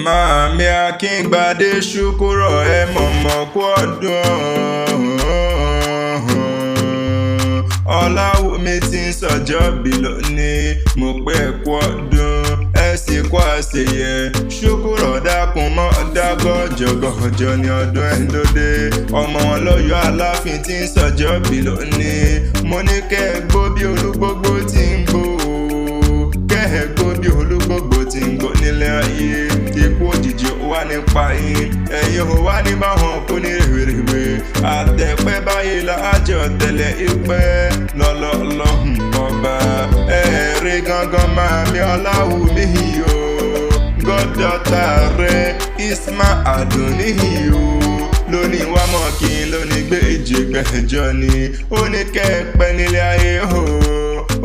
Màámi Akíngbadé ṣùkúrọ̀ ẹ mọ̀mọ́ kú ọdún. Ọláwùmí tí ń sọjọ́bí lónìí, mo pé ẹ kú ọdún. Ẹ sì kú àṣeyẹ, ṣùkúrọ̀ dákun mọ́ dágọ́jọ́gọ́jọ́ ní ọdún ẹ̀ńdódé. Ọmọ wọn lọ́yọ̀ọ́ Aláàfin tí ń sọjọ́bí lónìí, mo ní kẹ́ ẹ gbó bí olúgbógbó tí ń gbó. Kẹ́ ẹ gbó bí olúgbógbó tí ń gbó nílé ayé. Ikú òjijì ó wà nípa yín, ẹ̀yin ò wá ní báwọn kú ní rèwerèwe. Àtẹ̀pẹ́ báyìí láàjọ tẹ̀lé ìpẹ́ lọ́lọ́lọ́hùn ọba. Ẹ̀ẹ́rẹ́ gangan Màámi Ọláwùmí o, gọ́dọ̀tà rẹ̀ Isma Adùnní o. Lónìí wá mọ̀ kí n lónìí gbé ìjìgbẹ́jọ́ ni, ó ní kẹ́ ẹ pẹ́ nílé ayé o.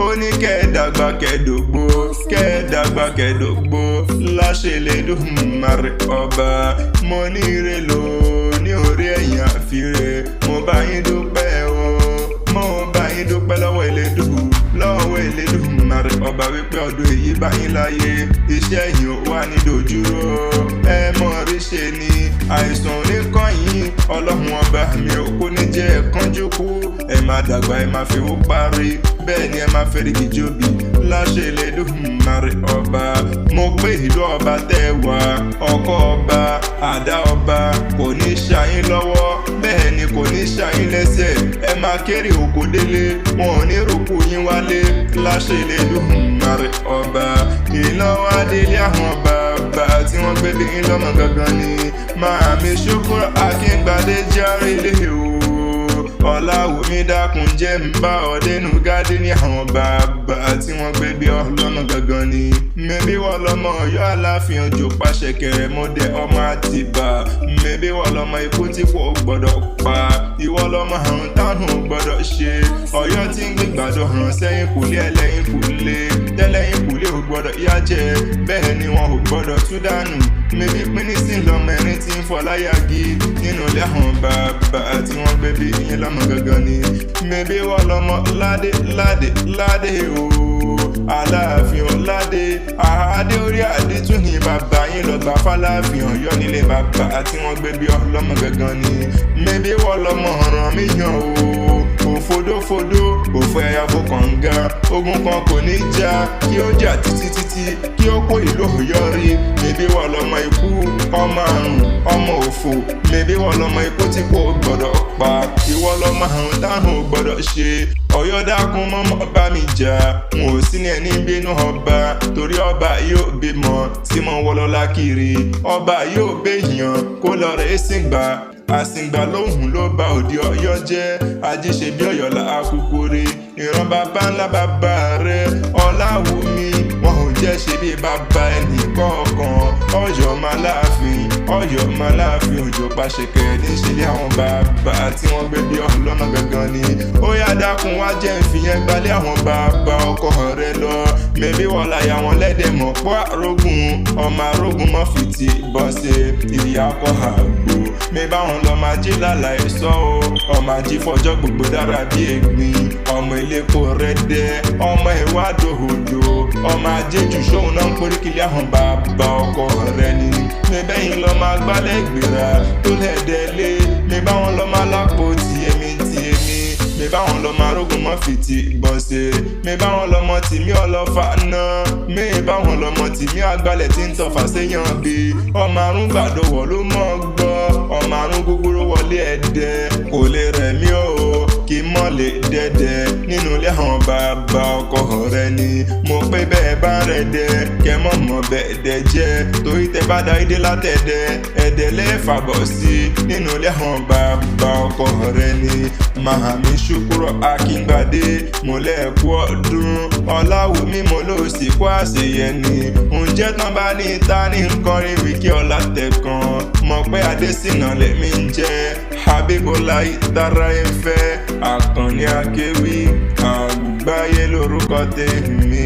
Ó ní kẹ́ ẹ dàgbà kẹ́dògbò, kẹ́ ẹ dàgbà kẹ́dògbò. Láṣẹ Elédùmarè ọba, mo ní ire lò ní orí ẹ̀yìn àfirè. Mo bá yín dúpẹ́ o, mo bá yín dúpẹ́ lọ́wọ́ Elédùmarè ọba wípé ọdún èyí bá yín láyé. Iṣẹ́ yìí ó wà ní dojúrò, ẹ mọ̀ rí ṣe ni. Àìsàn oníkànnì Ọlọ́run ọba mi ò kó ní jẹ́ ẹ kánjú kú. Ẹ máa dàgbà ẹ máa fi owó parí, bẹ́ẹ̀ ni ẹ máa fẹ́ rígi jóbi. Láṣẹ Elédùmarè ọba, mo pé ìlú ọba tẹ́ wá. Ọkọ ọba, àdá ọba kò ní ṣàyín lọ́wọ́, bẹ́ẹ̀ ni kò ní ṣàyín lẹ́sẹ̀. Ẹ máa kéré oko délé, wọn ò ní rògbò yín wálé. Láṣẹ Elédùmarè ọba, ìlọ́wọ́ adélé àwọn bàbá tí wọ́n gbé bí yín lọ́mọ gangan ni. Màámi Ṣùkúrọ̀ Akíngbadé járe ilé o. Ọláwùmí dákun jẹ́ ń bá ọdẹ́nu gádé ní àwọn bàbá tí wọ́n gbé bí ọlọ́mọ gangan ni. Mẹ́bí wọ́n lọ́mọ Ọ̀yọ́ Aláàfin Òjò pàṣẹ kẹrẹ mọ́dẹ ọmọ Àtìbà. Mẹ́bí wọ́n lọ́mọ ikú tí kò gbọ́dọ̀ pa. Ìwọ lọ́mọ àrùn táwọn ò gbọ́dọ̀ ṣe. Ọ̀yọ́ tí ń gbígbàdo hàn sẹ́yìn kùlé ẹlẹ́yìn kùlé. Tẹ́lẹ̀yìn kùlé ò gbọ́dọ̀ yá jẹ, bẹ́ẹ̀ ni wọn ò gbọ́dọ̀ tú dànù. Mẹ́bí pínísìn lọ́mọ ẹni tí ń fọláyàgì nínú ilé àwọn bàbá tí wọ́n gbé bí yín lọ́mọ gangan ni. Mẹ́bí wọ́n lọ́mọ ládé o. Aláàfin Ọládé, àádé orí àdé tún ní bàbá yín lọ gbà f'Aláàfin Ọ̀yọ́ nílé bàbá tí wọ́n gbé bí ọlọ́mọ gangan ni. Mẹ́bí wọ́n lọ́mọ ọ̀ràn míyàn o. Òfodófodó, òfò ẹ̀yà fò kànga. Ogun kan kò ní já, kí ó jà títí kí ó kó ìlú Ọ̀yọ́ rí. Mẹ́bí wọ́n lọ́mọ ikú, ọmọ àrùn, ọmọ òfò. Mẹ́bí wọ́n lọ́mọ ikú tí kò gbọ́dọ̀ pa. Ìwọ lọ́mọ àrùn táwọn ò gbọ́dọ̀ ṣe. Ọ̀yọ́ dákun mọ́mọ́ bá mi jà, n ò sí ní ẹni bínú ọba. Torí ọba yóò bímọ tí mo wọlọ́lá kiri. Ọba yóò béèyàn kó lọ rẹ̀ sìngbà. Àsìngbà lóhùn ló bá òde Ọ̀yọ́ jẹ́. Ajíṣe bí Ọ̀yọ́ là á kúkú rí. Ìran bàbá ńlá bàbá rẹ̀ Ọláwùmí, wọn ò jẹ́ ṣe bí bàbá ẹnì kọ̀ọ̀kan. Ọ̀yọ́ máa láàfin, Ọ̀yọ́ máa láàfin Òjò pàṣẹ kẹ̀ẹ́dé ṣẹlẹ̀ àwọn bàbá tí wọ́n gbé bí ọlọ́mọ gangan ni. Ó yá dákun wá jẹ́ ìfìyẹn gbalẹ̀ àwọn bàbá ọkọ rẹ lọ. Mẹ́bí wọ́n láyà wọn lẹ́dẹ̀ mọ̀ pọ́ àrógùn. Ọmọ àrógùn mọ́ fìtì bọ́sẹ̀ ìyá ọkọ àgbò. Mẹ́bá wọn lọ máa jí lálàá ẹ̀sọ́ o. Ọmọ ají fọjọ́ gbogbo dára bí ègbìn. Ọmọ ilépo rẹ̀ dẹ́, ọmọ ìwà dòhòdò. Ọmọ ajéjù ṣóun náà ń poríkìlì àwọn bàbá ọkọ rẹ ni. Mẹ́bẹ́yìn lọ máa gbálẹ̀ gbéra tó lẹ́ẹ̀dẹ́lé. Mẹ́bá wọn lọ máa lápò tìyẹmí. Mẹ́bá wọn lọ máa rógùn mọ́ fìtì bọ́sẹ̀. Mẹ́bá wọn lọmọ tìmí ọlọ́fà náà. Mẹ́bá wọn lọmọ tìmí àgbálẹ̀ tí ń tọ́fà séyàn bí. Ọmọ àrùn gbàdọ̀wọ̀ ló mọ̀ gbọ́. Ọmọ àrùn gúgúrú wọlé ẹ̀dẹ̀. Kò lè rẹ̀ mí o, kí mọ́ lè dẹ́dẹ́. Nínú ilé àwọn bàbá ọkọ rẹ ni. Mo pé bẹ́ẹ̀ bá rẹ̀ dẹ́, kẹ́ mọ̀ mọ́ bẹ́ẹ̀ dẹ́ jẹ́. Torí tẹ bá da ìdí látẹ̀dẹ̀, ẹ̀dẹ̀ lẹ́ẹ̀fàbọ̀ sí. Nínú ilé àwọn bàbá ọkọ rẹ ni. Màámi Ṣùkúrọ̀ Akíngbadé, mo lẹ́ẹ̀kú ọdún. Ọláwùmí mo ló sì kó àṣeyẹ ni. Ǹjẹ́ tán bá ní ta ní nǹkan rí wí kí ọlá tẹ̀ kan. Mọ̀ pé Adésínà lèmi ń jẹ́. Habíbọ́lá ìdára ẹ̀ fẹ́. Akanni Akewi Agbaye lórúkọ tèmi.